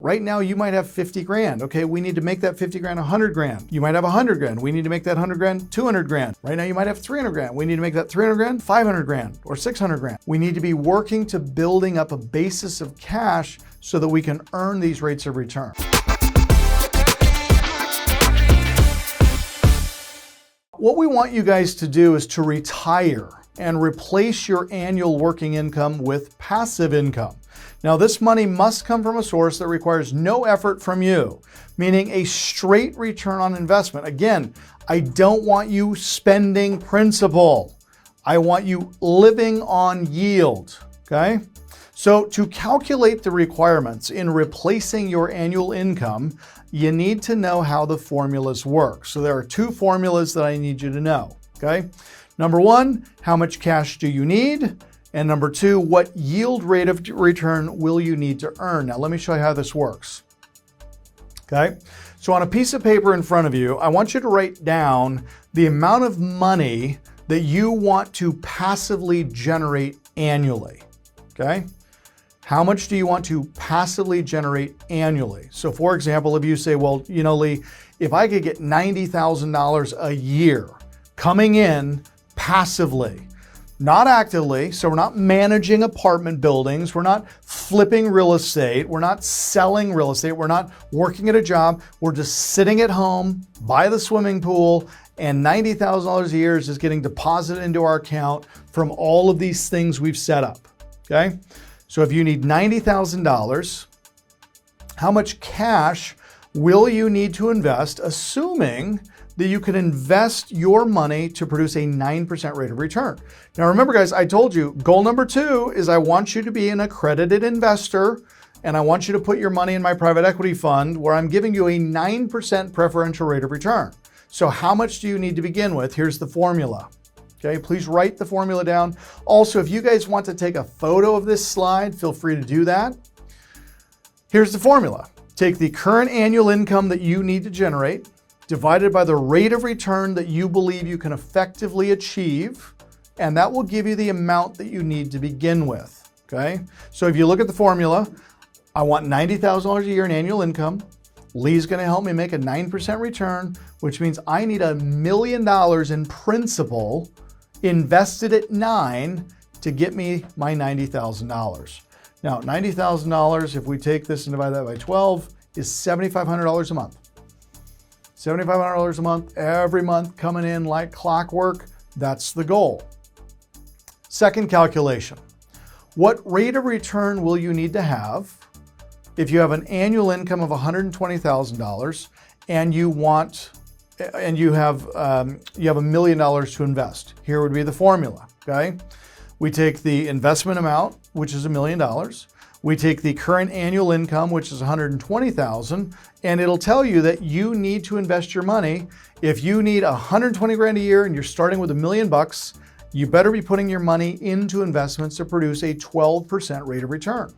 Right now you might have 50 grand. Okay, we need to make that 50 grand 100 grand. You might have 100 grand. We need to make that 100 grand 200 grand. Right now you might have 300 grand. We need to make that 300 grand 500 grand or 600 grand. We need to be working to building up a basis of cash so that we can earn these rates of return. What we want you guys to do is to retire and replace your annual working income with passive income. Now, this money must come from a source that requires no effort from you, meaning a straight return on investment. Again, I don't want you spending principal. I want you living on yield, okay? So to calculate the requirements in replacing your annual income, you need to know how the formulas work. So there are two formulas that I need you to know, okay? Number one, how much cash do you need? And number two, what yield rate of return will you need to earn? Now, let me show you how this works. Okay, so on a piece of paper in front of you, I want you to write down the amount of money that you want to passively generate annually. Okay, how much do you want to passively generate annually? So for example, if you say, well, you know, Lee, if I could get $90,000 a year coming in passively, not actively, so we're not managing apartment buildings, we're not flipping real estate, we're not selling real estate, we're not working at a job, we're just sitting at home by the swimming pool, and $90,000 a year is just getting deposited into our account from all of these things we've set up, okay? So if you need $90,000, how much cash will you need to invest, assuming that you can invest your money to produce a 9% rate of return? Now remember guys, I told you goal number 2 is I want you to be an accredited investor, and I want you to put your money in my private equity fund where I'm giving you a 9% preferential rate of return. So how much do you need to begin with? Here's the formula. Okay, please write the formula down. Also, if you guys want to take a photo of this slide, feel free to do that. Here's the formula. Take the current annual income that you need to generate, divided by the rate of return that you believe you can effectively achieve, and that will give you the amount that you need to begin with, okay? So if you look at the formula, I want $90,000 a year in annual income. Lee's gonna help me make a 9% return, which means I need $1 million in principal invested at 9 to get me my $90,000. Now, $90,000, if we take this and divide that by 12, is $7,500 a month. $7,500 a month, every month coming in like clockwork. That's the goal. Second calculation. What rate of return will you need to have if you have an annual income of $120,000 and you have $1 million to invest? Here would be the formula, okay? We take the investment amount, which is $1 million. We take the current annual income, which is $120,000, and it'll tell you that you need to invest your money. If you need 120 grand a year and you're starting with $1 million, you better be putting your money into investments to produce a 12% rate of return.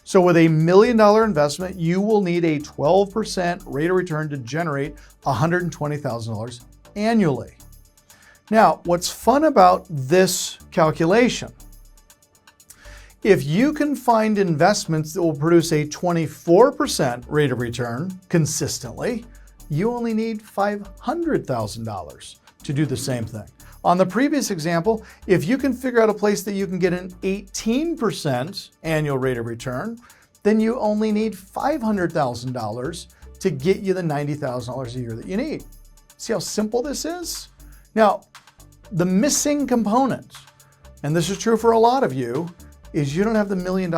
So with $1 million investment, you will need a 12% rate of return to generate $120,000 annually. Now, what's fun about this calculation, if you can find investments that will produce a 24% rate of return consistently, you only need $500,000 to do the same thing. On the previous example, if you can figure out a place that you can get an 18% annual rate of return, then you only need $500,000 to get you the $90,000 a year that you need. See how simple this is? Now, the missing component, and this is true for a lot of you, is you don't have the $1 million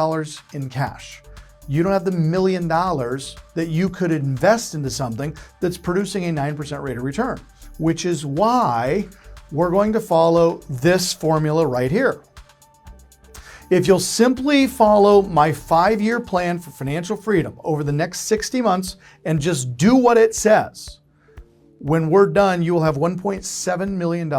in cash. You don't have the $1 million that you could invest into something that's producing a 9% rate of return, which is why we're going to follow this formula right here. If you'll simply follow my 5-year plan for financial freedom over the next 60 months and just do what it says, when we're done, you will have $1.7 million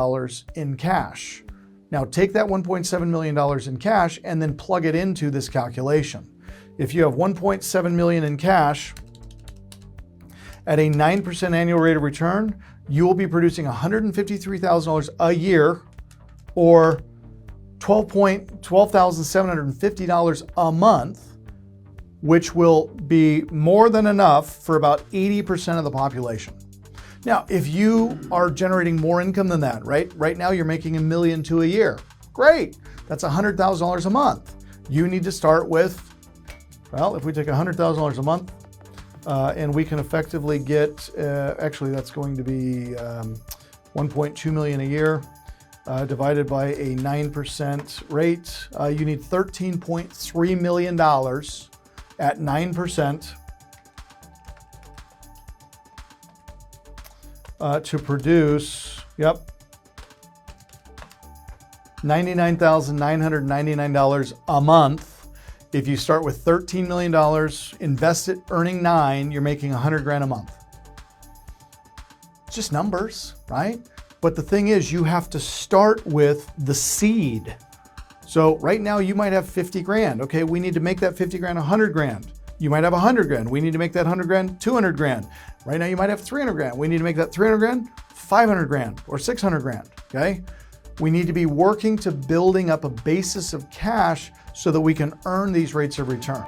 in cash. Now take that $1.7 million in cash and then plug it into this calculation. If you have $1.7 million in cash at a 9% annual rate of return, you will be producing $153,000 a year, or $12,750 a month which will be more than enough for about 80% of the population. Now, if you are generating more income than that, right? Right now you're making $1.2 million a year. Great. That's $100,000 a month. You need to start with, well, if we take $100,000 a month and we can effectively get, actually that's going to be 1.2 million a year divided by a 9% rate. You need $13.3 million at 9% to produce, $99,999 a month. If you start with $13 million, invest it, earning 9, you're making 100 grand a month. It's just numbers, right? But the thing is, you have to start with the seed. So right now you might have 50 grand. Okay, we need to make that 50 grand 100 grand. You might have 100 grand. We need to make that 100 grand 200 grand. Right now you might have 300 grand. We need to make that 300 grand 500 grand or 600 grand, okay? We need to be working to building up a basis of cash so that we can earn these rates of return.